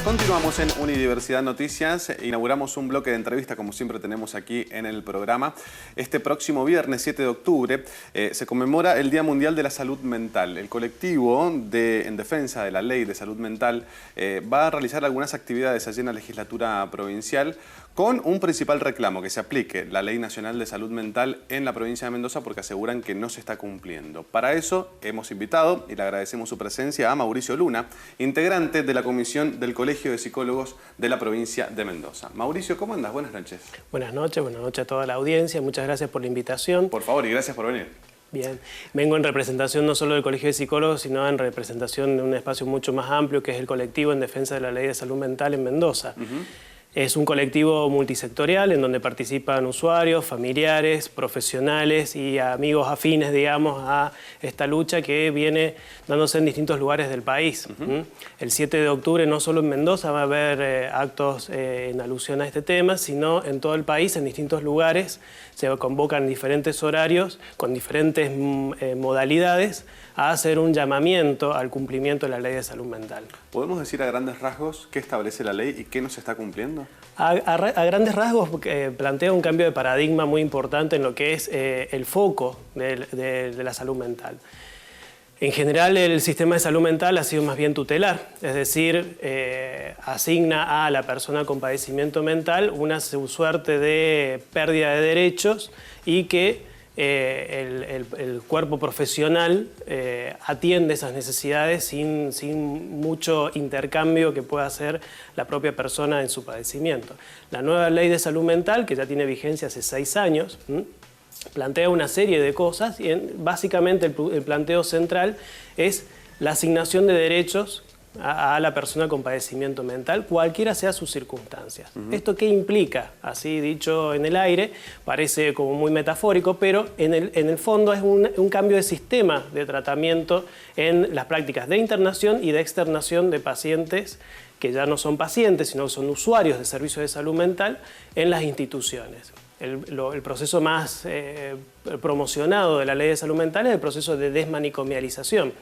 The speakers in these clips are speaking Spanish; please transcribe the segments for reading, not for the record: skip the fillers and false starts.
Continuamos en Unidiversidad Noticias. Inauguramos un bloque de entrevista, como siempre tenemos aquí en el programa. Este próximo viernes 7 de octubre se conmemora el Día Mundial de la Salud Mental. El colectivo en defensa de la ley de salud mental va a realizar algunas actividades allí en la legislatura provincial con un principal reclamo: que se aplique la Ley Nacional de Salud Mental en la provincia de Mendoza, porque aseguran que no se está cumpliendo. Para eso hemos invitado, y le agradecemos su presencia, a Mauricio Luna, integrante de la Comisión del Colegio de Psicólogos de la provincia de Mendoza. Mauricio, ¿cómo andas? Buenas noches. Buenas noches a toda la audiencia. Muchas gracias por la invitación. Por favor, y gracias por venir. Bien, vengo en representación no solo del Colegio de Psicólogos, sino en representación de un espacio mucho más amplio, que es el colectivo en defensa de la Ley de Salud Mental en Mendoza. Es un colectivo multisectorial en donde participan usuarios, familiares, profesionales y amigos afines, digamos, a esta lucha que viene dándose en distintos lugares del país. El 7 de octubre no solo en Mendoza va a haber actos en alusión a este tema, sino en todo el país, en distintos lugares. Se convocan en diferentes horarios, con diferentes modalidades, a hacer un llamamiento al cumplimiento de la Ley de Salud Mental. ¿Podemos decir a grandes rasgos qué establece la ley y qué no se está cumpliendo? A grandes rasgos plantea un cambio de paradigma muy importante en lo que es el foco de la salud mental. En general, el sistema de salud mental ha sido más bien tutelar, es decir, asigna a la persona con padecimiento mental una suerte de pérdida de derechos y que el cuerpo profesional atiende esas necesidades sin mucho intercambio que pueda hacer la propia persona en su padecimiento. La nueva Ley de Salud Mental, que ya tiene vigencia hace 6 años, plantea una serie de cosas y básicamente el planteo central es la asignación de derechos a la persona con padecimiento mental, cualquiera sea sus circunstancias. ¿Esto qué implica? Así dicho en el aire, parece como muy metafórico, pero en el fondo es un cambio de sistema de tratamiento en las prácticas de internación y de externación de pacientes que ya no son pacientes, sino que son usuarios de servicios de salud mental en las instituciones. El proceso más promocionado de la Ley de Salud Mental es el proceso de desmanicomialización.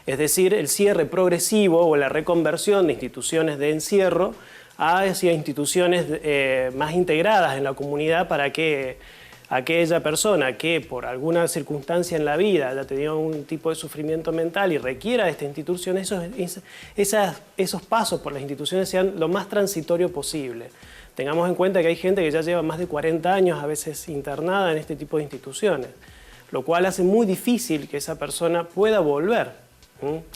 Es decir, el cierre progresivo o la reconversión de instituciones de encierro hacia instituciones más integradas en la comunidad, para que aquella persona que por alguna circunstancia en la vida haya tenido un tipo de sufrimiento mental y requiera de esta institución, esos pasos por las instituciones sean lo más transitorio posible. Tengamos en cuenta que hay gente que ya lleva más de 40 años a veces internada en este tipo de instituciones, lo cual hace muy difícil que esa persona pueda volver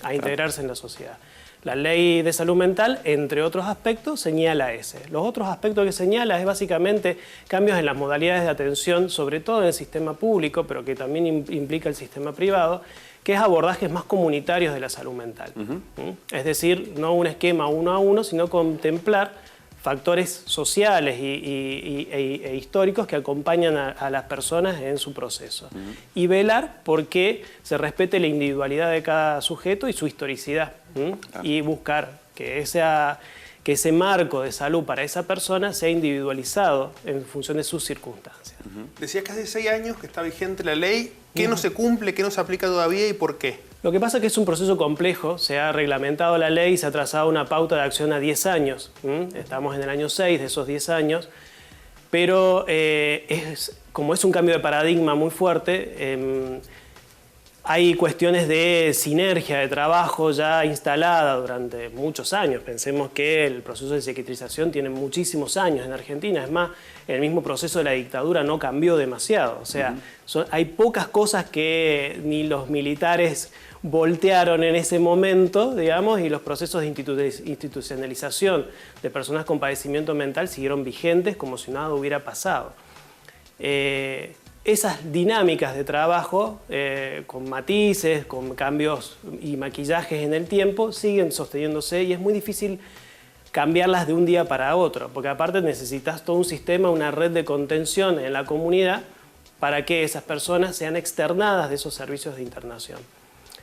a integrarse en la sociedad. La Ley de Salud Mental, entre otros aspectos, señala ese. Los otros aspectos que señala es básicamente cambios en las modalidades de atención, sobre todo en el sistema público, pero que también implica el sistema privado, que es abordajes más comunitarios de la salud mental. Es decir, no un esquema 1 a 1, sino contemplar factores sociales e históricos que acompañan a las personas en su proceso. Y velar porque se respete la individualidad de cada sujeto y su historicidad. Y buscar que ese marco de salud para esa persona sea individualizado en función de sus circunstancias. Decías que hace 6 años que está vigente la ley. ¿Qué no se cumple, qué no se aplica todavía y por qué? Lo que pasa es que es un proceso complejo. Se ha reglamentado la ley y se ha trazado una pauta de acción a 10 años. Estamos en el año 6 de esos 10 años. Pero como es un cambio de paradigma muy fuerte, hay cuestiones de sinergia, de trabajo ya instalada durante muchos años. Pensemos que el proceso de psiquiatrización tiene muchísimos años en Argentina. Es más, el mismo proceso de la dictadura no cambió demasiado. O sea, hay pocas cosas que ni los militares voltearon en ese momento, digamos, y los procesos de institucionalización de personas con padecimiento mental siguieron vigentes como si nada hubiera pasado. Esas dinámicas de trabajo, con matices, con cambios y maquillajes en el tiempo, siguen sosteniéndose y es muy difícil cambiarlas de un día para otro, porque aparte necesitas todo un sistema, una red de contención en la comunidad para que esas personas sean externadas de esos servicios de internación.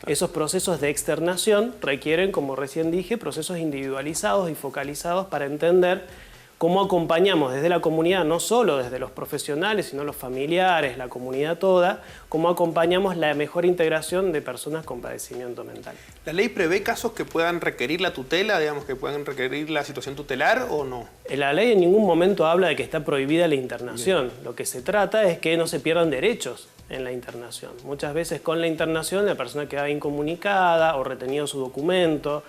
Esos procesos de externación requieren, como recién dije, procesos individualizados y focalizados para entender cómo acompañamos desde la comunidad, no solo desde los profesionales, sino los familiares, la comunidad toda, cómo acompañamos la mejor integración de personas con padecimiento mental. ¿La ley prevé casos que puedan requerir la tutela, digamos, que puedan requerir la situación tutelar o no? La ley en ningún momento habla de que está prohibida la internación. Bien. Lo que se trata es que no se pierdan derechos en la internación. Muchas veces con la internación la persona quedaba incomunicada o retenido su documento,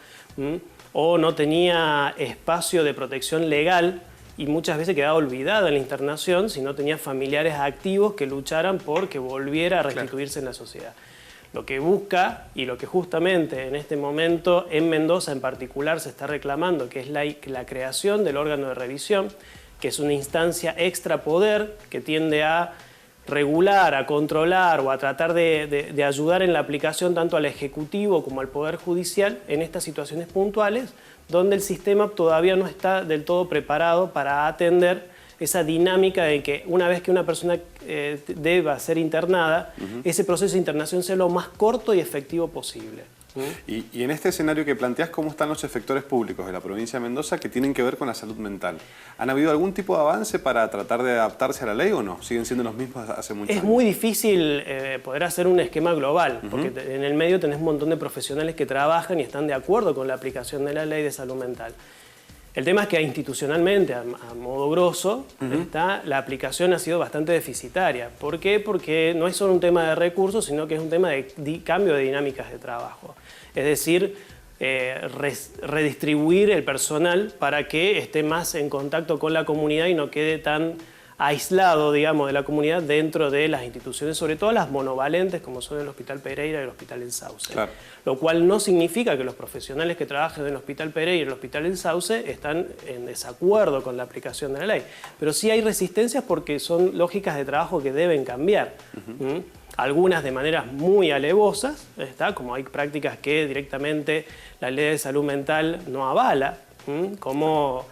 o no tenía espacio de protección legal y muchas veces quedaba olvidada en la internación si no tenía familiares activos que lucharan por que volviera a restituirse en la sociedad. Lo que busca y lo que justamente en este momento en Mendoza en particular se está reclamando, que es la creación del órgano de revisión, que es una instancia extrapoder que tiende a regular, a controlar o a tratar de ayudar en la aplicación tanto al Ejecutivo como al Poder Judicial en estas situaciones puntuales donde el sistema todavía no está del todo preparado para atender esa dinámica de que una vez que una persona deba ser internada, ese proceso de internación sea lo más corto y efectivo posible. Y en este escenario que planteás, ¿cómo están los efectores públicos de la provincia de Mendoza que tienen que ver con la salud mental? ¿Han habido algún tipo de avance para tratar de adaptarse a la ley o no? ¿Siguen siendo los mismos hace muchos años? Es muy difícil poder hacer un esquema global, porque en el medio tenés un montón de profesionales que trabajan y están de acuerdo con la aplicación de la ley de salud mental. El tema es que institucionalmente, a modo grosso, la aplicación ha sido bastante deficitaria. ¿Por qué? Porque no es solo un tema de recursos, sino que es un tema de cambio de dinámicas de trabajo. Es decir, redistribuir el personal para que esté más en contacto con la comunidad y no quede tan aislado, digamos, de la comunidad dentro de las instituciones, sobre todo las monovalentes como son el Hospital Pereira y el Hospital El Sauce. Claro. Lo cual no significa que los profesionales que trabajan en el Hospital Pereira y el Hospital El Sauce están en desacuerdo con la aplicación de la ley. Pero sí hay resistencias porque son lógicas de trabajo que deben cambiar. Algunas de maneras muy alevosas, como hay prácticas que directamente la ley de salud mental no avala, como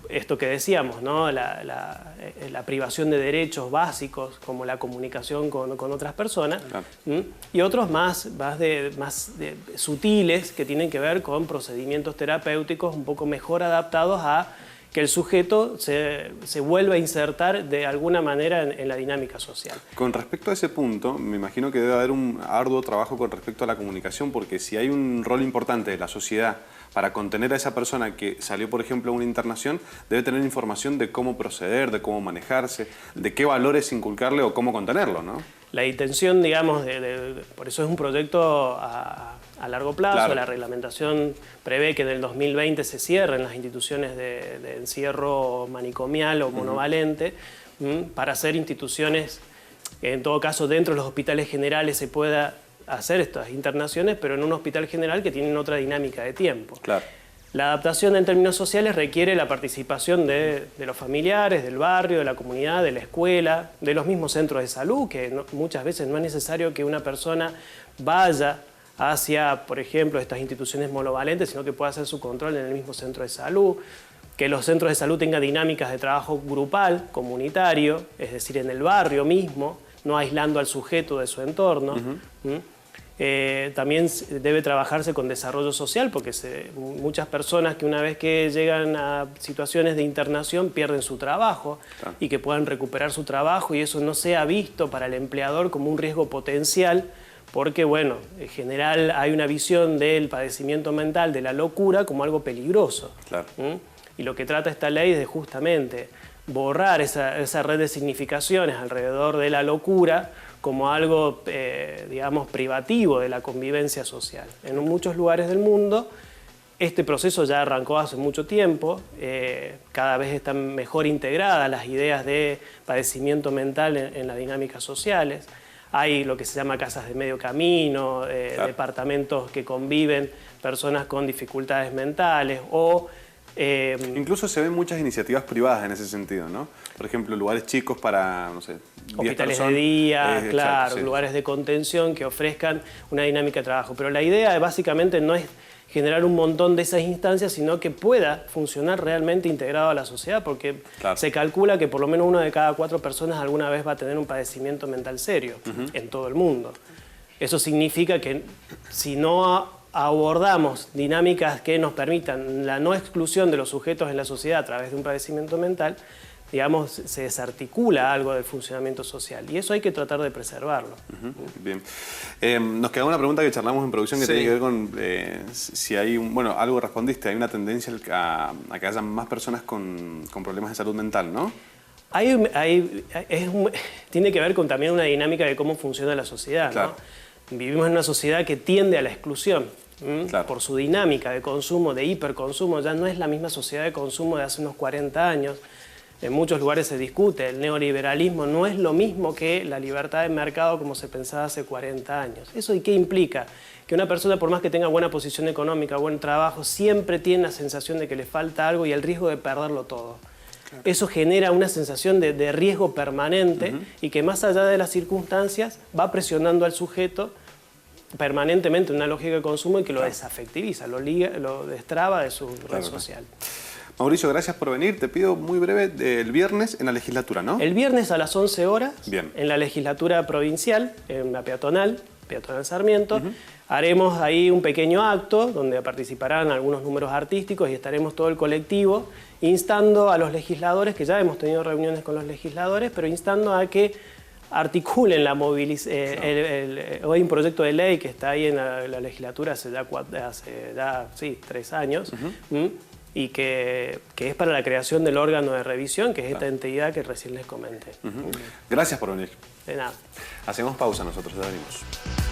esto que decíamos, ¿no? la privación de derechos básicos como la comunicación con otras personas, claro. Y otros más sutiles que tienen que ver con procedimientos terapéuticos un poco mejor adaptados a que el sujeto se vuelva a insertar de alguna manera en la dinámica social. Con respecto a ese punto, me imagino que debe haber un arduo trabajo con respecto a la comunicación, porque si hay un rol importante de la sociedad para contener a esa persona que salió, por ejemplo, a una internación, debe tener información de cómo proceder, de cómo manejarse, de qué valores inculcarle o cómo contenerlo, ¿no? La intención, digamos, por eso es un proyecto a largo plazo. Claro. La reglamentación prevé que en el 2020 se cierren las instituciones de encierro manicomial o monovalente para hacer instituciones, en todo caso dentro de los hospitales generales se pueda hacer estas internaciones, pero en un hospital general que tienen otra dinámica de tiempo. Claro. La adaptación en términos sociales requiere la participación de los familiares, del barrio, de la comunidad, de la escuela, de los mismos centros de salud, que muchas veces no es necesario que una persona vaya hacia, por ejemplo, estas instituciones monovalentes, sino que pueda hacer su control en el mismo centro de salud, que los centros de salud tengan dinámicas de trabajo grupal, comunitario, es decir, en el barrio mismo, no aislando al sujeto de su entorno. También debe trabajarse con desarrollo social, porque muchas personas que una vez que llegan a situaciones de internación pierden su trabajo, claro. Y que puedan recuperar su trabajo y eso no sea visto para el empleador como un riesgo potencial, porque, bueno, en general hay una visión del padecimiento mental, de la locura, como algo peligroso. Claro. Y lo que trata esta ley es de justamente borrar esa red de significaciones alrededor de la locura como algo, digamos, privativo de la convivencia social. En muchos lugares del mundo este proceso ya arrancó hace mucho tiempo, cada vez están mejor integradas las ideas de padecimiento mental en las dinámicas sociales. Hay lo que se llama casas de medio camino, claro. Departamentos que conviven personas con dificultades mentales o... incluso se ven muchas iniciativas privadas en ese sentido, ¿no? Por ejemplo, lugares chicos para, no sé, 10 hospitales personas. De día, claro, exacto, sí. Lugares de contención que ofrezcan una dinámica de trabajo. Pero la idea básicamente no es generar un montón de esas instancias, sino que pueda funcionar realmente integrado a la sociedad, porque claro. Se calcula que por lo menos 1 de cada 4 personas alguna vez va a tener un padecimiento mental serio en todo el mundo. Eso significa que si no abordamos dinámicas que nos permitan la no exclusión de los sujetos en la sociedad a través de un padecimiento mental, digamos, se desarticula algo del funcionamiento social. Y eso hay que tratar de preservarlo. Bien. Nos queda una pregunta que charlamos en producción que tiene que ver con si hay, bueno, algo respondiste, hay una tendencia a que haya más personas con problemas de salud mental, ¿no? Tiene que ver con también una dinámica de cómo funciona la sociedad, claro, ¿no? Vivimos en una sociedad que tiende a la exclusión. Claro. Por su dinámica de consumo, de hiperconsumo. Ya no es la misma sociedad de consumo de hace unos 40 años. En muchos lugares se discute, el neoliberalismo no es lo mismo que la libertad de mercado como se pensaba hace 40 años. ¿Eso y qué implica? Que una persona, por más que tenga buena posición económica, buen trabajo, siempre tiene la sensación de que le falta algo y el riesgo de perderlo todo. Claro. Eso genera una sensación de riesgo permanente y que más allá de las circunstancias va presionando al sujeto permanentemente en una lógica de consumo y que lo desafectiviza, lo destraba de su red social. Mauricio, gracias por venir. Te pido muy breve, el viernes en la legislatura, ¿no? El viernes a las 11 horas, bien, en la legislatura provincial, en la peatonal Sarmiento, haremos ahí un pequeño acto donde participarán algunos números artísticos y estaremos todo el colectivo instando a los legisladores, que ya hemos tenido reuniones con los legisladores, pero instando a que articulen la movilización. Hoy hay un proyecto de ley que está ahí en la legislatura hace ya 3 años, y que es para la creación del órgano de revisión, que es esta entidad que recién les comenté. Gracias por venir. De nada. Hacemos pausa, nosotros ya venimos.